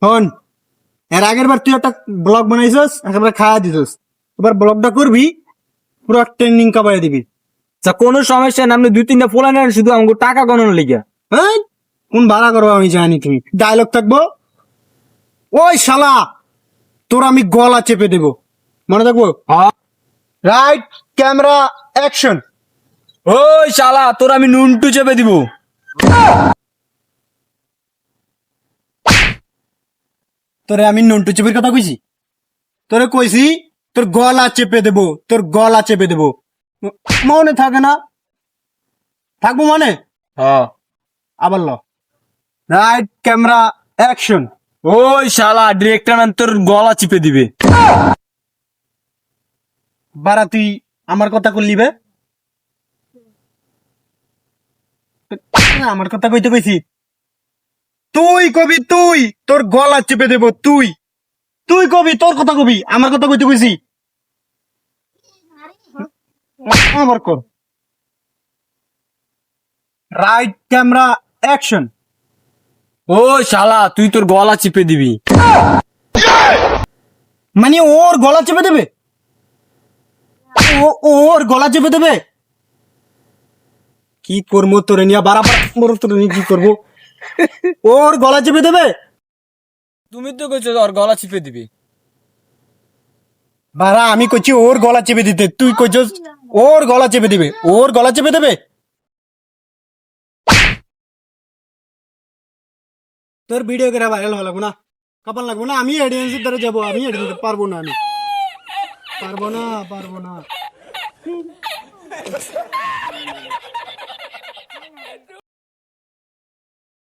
হন, এর আগের বার তুই একটা ব্লগ বানাইছস, একেবারে খাওয়া দিছস। এবার ব্লগটা করবি, পুরো ট্রেন্ডিং কাপাই দিবি। আচ্ছা কোনো সমস্যা না, আপনি 2-3টা পোলা নেন শুধু আমাকে টাকা গণন লেগে। হ্যাঁ, কোন ভাড়া করবো আমি জানি। তুমি ডায়লগ থাকবো, ওই শালা তোর আমি গলা চেপে দেবো, মনে থাকবো। হ্যাঁ। Right, camera, action. ওই শালা তোর আমি নুনটু চেপে দিব। তোরে আমি নন্টু চেপের কথা কইছি? তোরে কইছি তোর গলা চেপে দেবো, তোর গলা চেপে দেবো। মনে থাকে না? থাকবো মনে? হ্যাঁ। আবার ল। Right, camera, action. ওই শালা ডিরেক্টর ম্যান তোর গলা চিপে দিবে। বারা তুই আমার কথা করলি বে? আমার কথা কইতে কইছি? তুই কবি, তুই তোর গলা চেপে দেব। তুই তুই কবি, তোর কথা কবি, আমার কথা কইতে কইছি? আমার কর। Right, camera, action. ওই শালা তুই তোর গলা চিপে দিবি। মানে ওর গলা চেপে দেবে? ওর গলা চেপে দেবে? কি করবো তোরে নিয়ে, বারাবার তোরে নিয়ে কি করবো? ওর গলা চেপে দেবে? তুমি তো কইছো ওর গলা চিপে দিবি। বারা আমি কইছি ওর গলা চেপে দিতে, তুই কইছস ওর গলা চেপে দিবে। ওর গলা চেপে দেবে? তোর ভিডিও করে ভাইরাল হওয়া লাগবো না, কাপাল লাগবো না। আমি অডিয়েন্সের দ্বারা যাবো, আমি অডিয়েন্স পারবো না, আমি পারবো না।